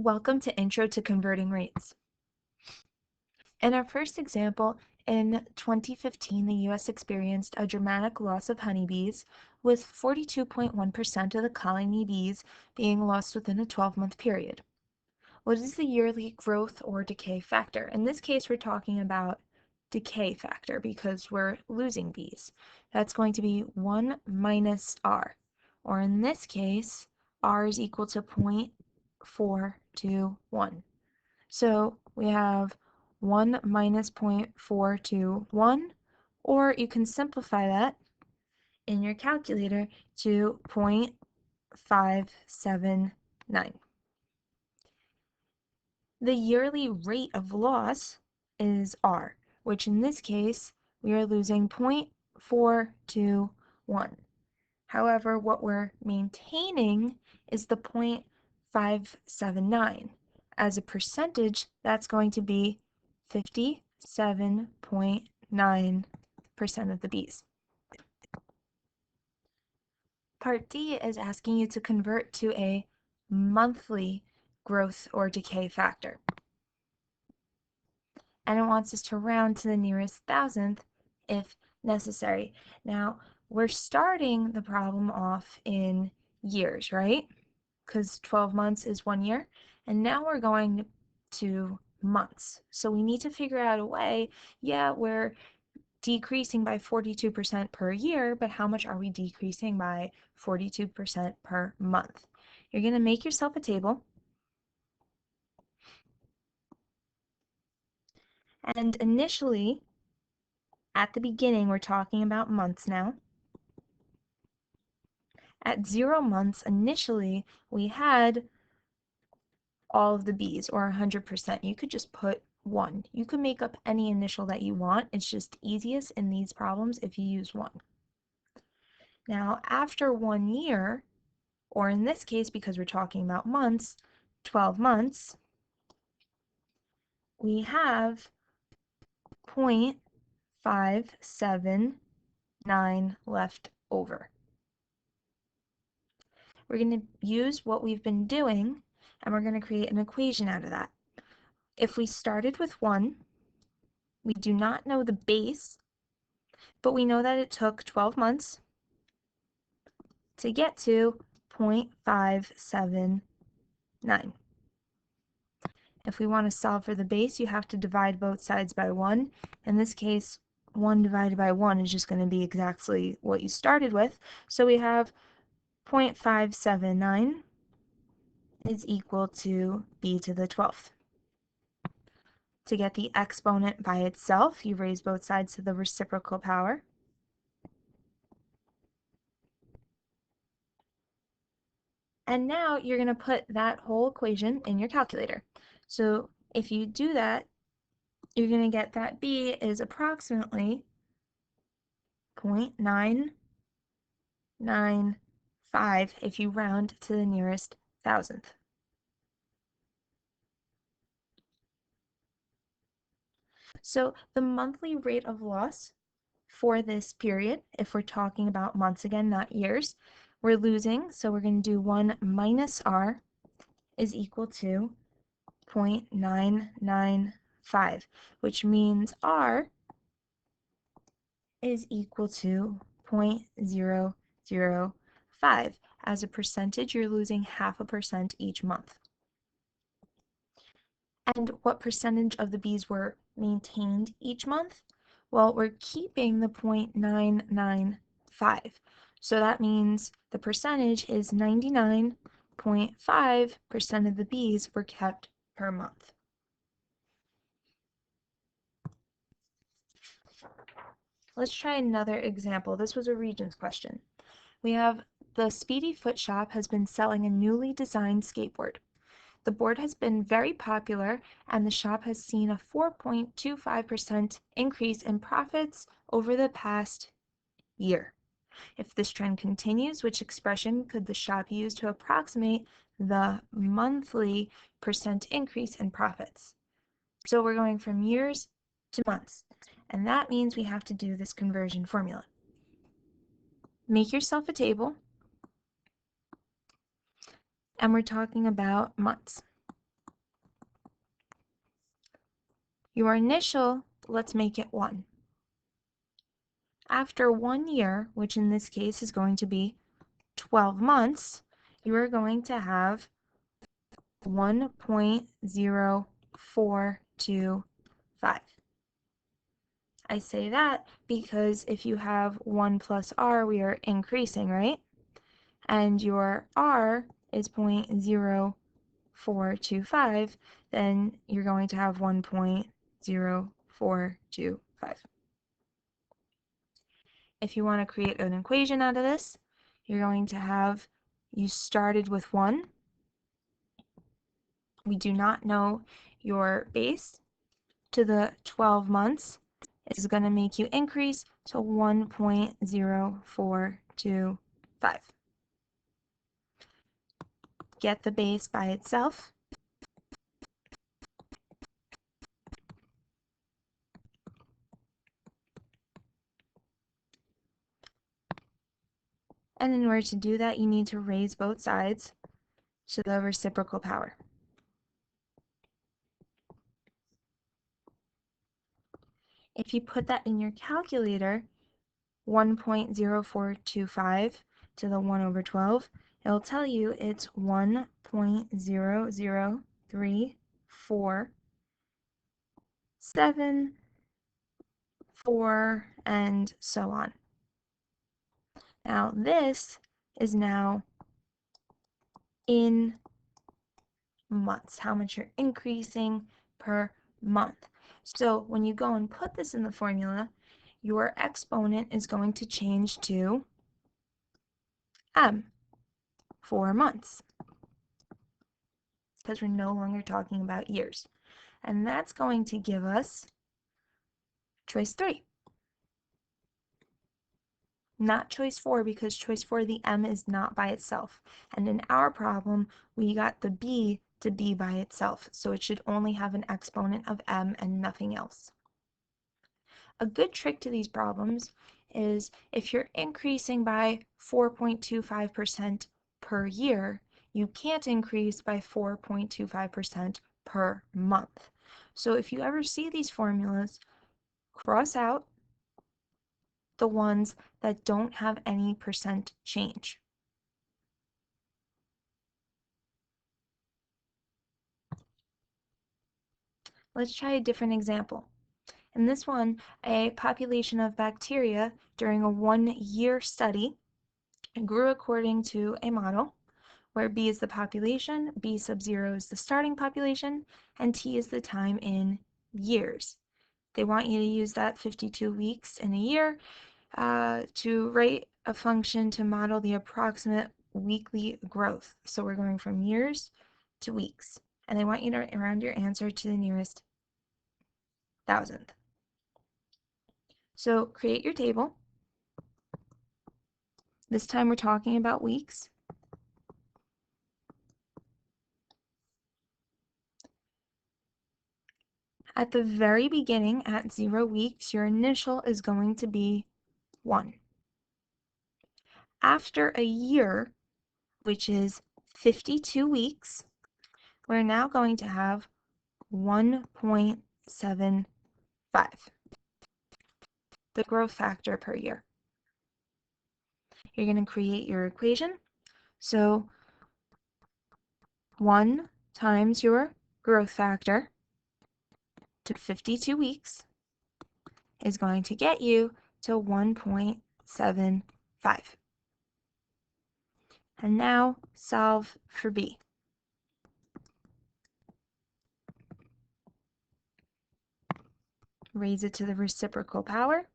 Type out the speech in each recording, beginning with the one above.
Welcome to Intro to Converting Rates. In our first example, in 2015, the U.S. experienced a dramatic loss of honeybees, with 42.1% of the colony bees being lost within a 12-month period. What is the yearly growth or decay factor? In this case, we're talking about decay factor because we're losing bees. That's going to be 1 minus R, or in this case, R is equal to 0.421. So we have 1 minus 0.421, or you can simplify that in your calculator to 0.579. The yearly rate of loss is R, which in this case, we are losing 0.421. However, what we're maintaining is the 0.579. As a percentage, that's going to be 57.9% of the bees. Part D is asking you to convert to a monthly growth or decay factor. And it wants us to round to the nearest thousandth if necessary. Now, we're starting the problem off in years, right? Because 12 months is 1 year. And now we're going to months. So we need to figure out a way, yeah, we're decreasing by 42% per year, but how much are we decreasing by 42% per month? You're going to make yourself a table. And initially, at the beginning, we're talking about months now. At 0 months, initially, we had all of the bees, or 100%. You could just put 1. You could make up any initial that you want. It's just easiest in these problems if you use 1. Now, after 1 year, or in this case, because we're talking about months, 12 months, we have 0.579 left over. We're going to use what we've been doing, and we're going to create an equation out of that. If we started with 1, we do not know the base, but we know that it took 12 months to get to 0.579. If we want to solve for the base, you have to divide both sides by 1. In this case, 1 divided by 1 is just going to be exactly what you started with. So we have 0.579 is equal to b to the 12th. To get the exponent by itself, you raise both sides to the reciprocal power. And now you're going to put that whole equation in your calculator. So if you do that, you're going to get that b is approximately 0.995 if you round to the nearest thousandth. So the monthly rate of loss for this period, if we're talking about months again, not years, we're losing, so we're going to do 1 minus R is equal to 0.995, which means R is equal to 0.005. As a percentage, you're losing 0.5% each month. And what percentage of the bees were maintained each month? Well, we're keeping the 0.995. So that means the percentage is 99.5% of the bees were kept per month. Let's try another example. This was a Regents question. We have the Speedy Foot Shop has been selling a newly designed skateboard. The board has been very popular, and the shop has seen a 4.25% increase in profits over the past year. If this trend continues, which expression could the shop use to approximate the monthly percent increase in profits? So we're going from years to months, and that means we have to do this conversion formula. Make yourself a table, and we're talking about months. Your initial, let's make it 1. After 1 year, which in this case is going to be 12 months, you are going to have 1.0425. I say that because if you have 1 plus r, we are increasing, right? And your r is 0.0425, then you're going to have 1.0425. If you want to create an equation out of this, you're going to have, you started with 1. We do not know your base to the 12 months is going to make you increase to 1.0425. Get the base by itself. And in order to do that, you need to raise both sides to the reciprocal power. If you put that in your calculator, 1.0425 to the 1 over 12, it'll tell you it's 1.00347, and so on. Now this is now in months, how much you're increasing per month. So when you go and put this in the formula, your exponent is going to change to m for months, because we're no longer talking about years. And that's going to give us choice 3. Not choice 4, because choice 4, the m is not by itself. And in our problem, we got the b to be by itself, so it should only have an exponent of m and nothing else. A good trick to these problems is if you're increasing by 4.25% per year, you can't increase by 4.25% per month. So if you ever see these formulas, cross out the ones that don't have any percent change. Let's try a different example. In this one, a population of bacteria during a 1-year study grew according to a model where B is the population, B sub 0 is the starting population, and T is the time in years. They want you to use that 52 weeks in a year to write a function to model the approximate weekly growth. So we're going from years to weeks. And they want you to round your answer to the nearest thousandth. So create your table. This time we're talking about weeks. At the very beginning, at 0 weeks, your initial is going to be 1. After a year, which is 52 weeks, we're now going to have 1.75, the growth factor per year. You're going to create your equation. So 1 times your growth factor to 52 weeks is going to get you to 1.75. And now solve for B. Raise it to the reciprocal power.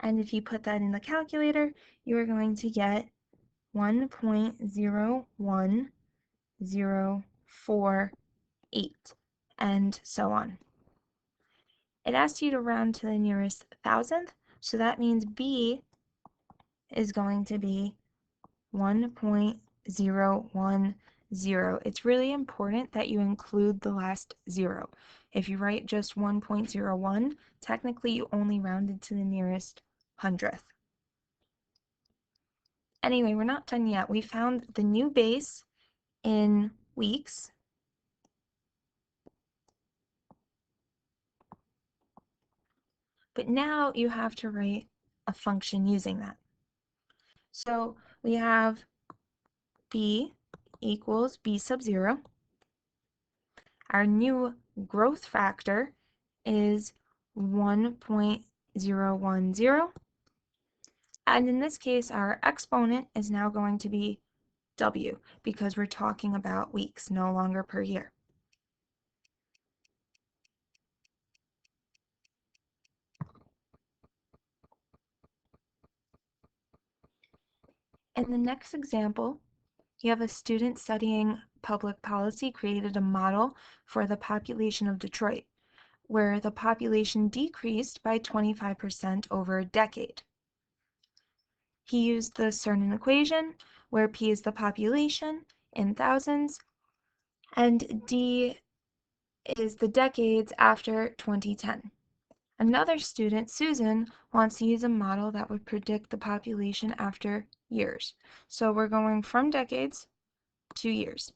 And if you put that in the calculator, you are going to get 1.01048, and so on. It asks you to round to the nearest thousandth, so that means B is going to be 1.010. It's really important that you include the last 0. If you write just 1.01, technically you only rounded to the nearest hundredth. Anyway, we're not done yet. We found the new base in weeks. But now you have to write a function using that. So we have b equals b sub 0. Our new growth factor is 1.010. And in this case, our exponent is now going to be w because we're talking about weeks, no longer per year. In the next example, you have a student studying public policy created a model for the population of Detroit, where the population decreased by 25% over a decade. He used the certain equation, where P is the population in thousands, and D is the decades after 2010. Another student, Susan, wants to use a model that would predict the population after years. So we're going from decades to years.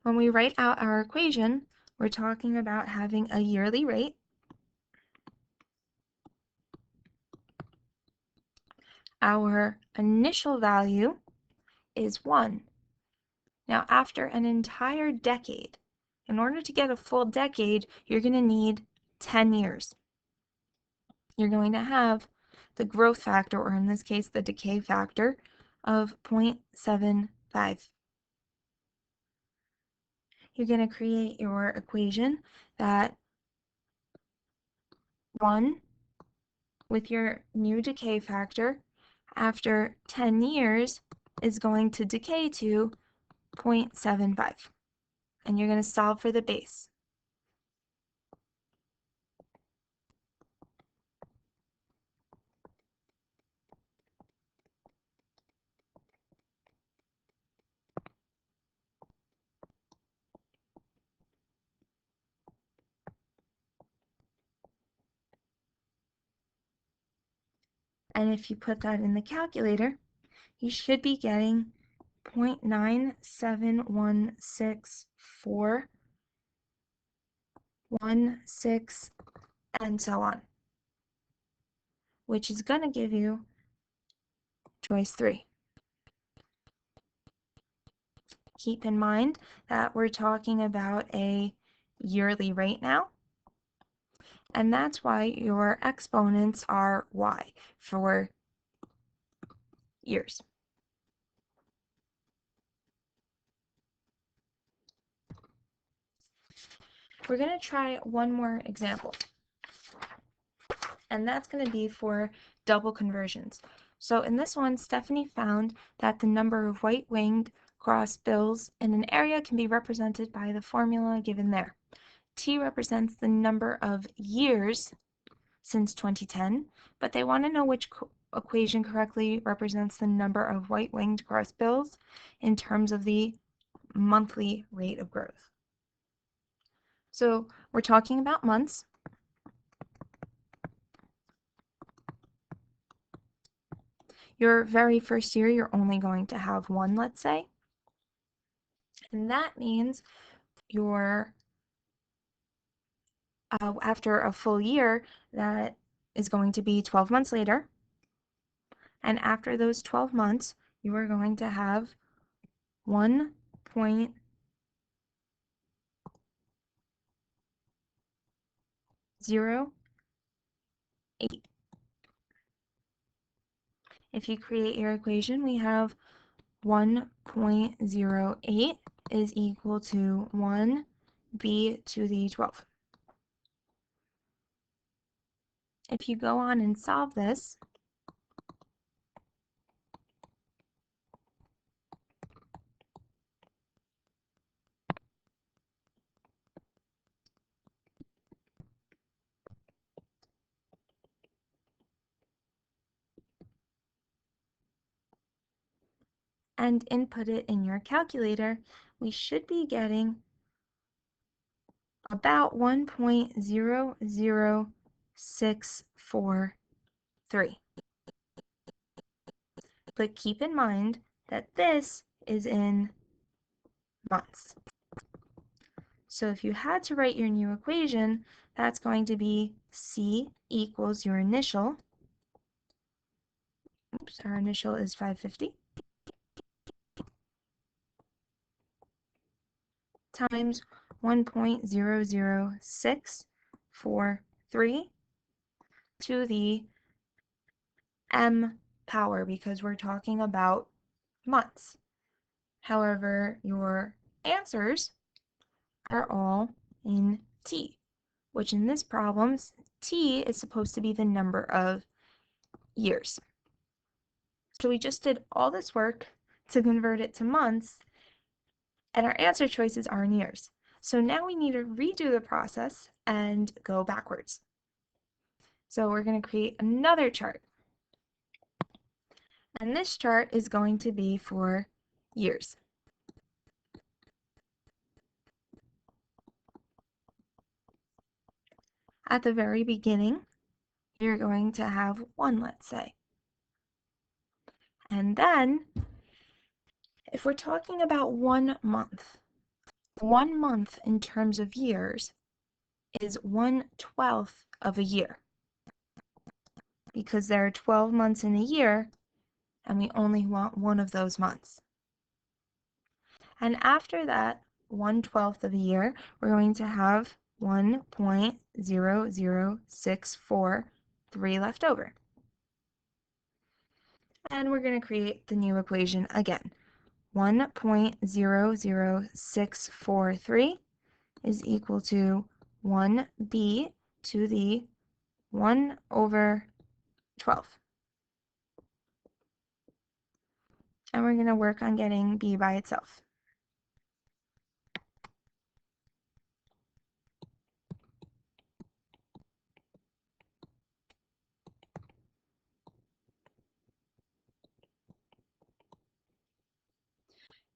When we write out our equation, we're talking about having a yearly rate. Our initial value is 1. Now, after an entire decade, in order to get a full decade, you're going to need 10 years. You're going to have the growth factor, or in this case, the decay factor, of 0.75. You're going to create your equation that 1 with your new decay factor after 10 years is going to decay to 0.75. And you're going to solve for the base. And if you put that in the calculator, you should be getting 0.9716416 and so on, which is going to give you choice 3. Keep in mind that we're talking about a yearly rate now, and that's why your exponents are y for years. We're going to try one more example, and that's going to be for double conversions. So in this one, Stephanie found that the number of white-winged crossbills in an area can be represented by the formula given there. T represents the number of years since 2010, but they want to know which equation correctly represents the number of white-winged crossbills in terms of the monthly rate of growth. So we're talking about months. Your very first year, you're only going to have 1, let's say. And that means your after a full year, that is going to be 12 months later. And after those 12 months, you are going to have 1.08. If you create your equation, we have 1.08 is equal to 1b to the 12. If you go on and solve this, and input it in your calculator, we should be getting about 1.00643. but keep in mind that this is in months. So if you had to write your new equation, that's going to be C equals your initial. Oops, our initial is 550. Times 1.00643 to the m power, because we're talking about months. However, your answers are all in t, which in this problem, t is supposed to be the number of years. So we just did all this work to convert it to months, and our answer choices are in years. So now we need to redo the process and go backwards. So we're going to create another chart. And this chart is going to be for years. At the very beginning, you're going to have 1, let's say. And then, if we're talking about 1 month in terms of years is 1/12 of a year, because there are 12 months in a year, and we only want one of those months. And after that 1/12 of a year, we're going to have 1.00643 left over. And we're going to create the new equation again. 1.00643 is equal to 1b to the 1/12. And we're going to work on getting b by itself.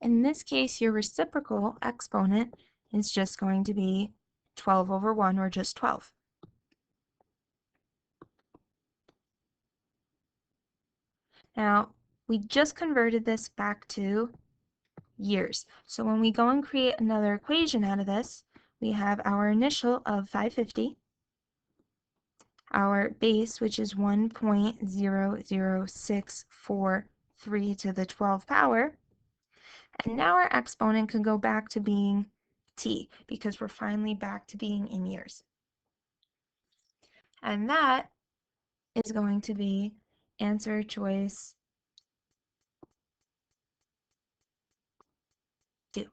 In this case, your reciprocal exponent is just going to be 12/1, or just 12. Now, we just converted this back to years. So when we go and create another equation out of this, we have our initial of 550, our base, which is 1.00643 to the 12 power, and now our exponent can go back to being t, because we're finally back to being in years. And that is going to be answer choice 2.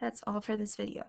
That's all for this video.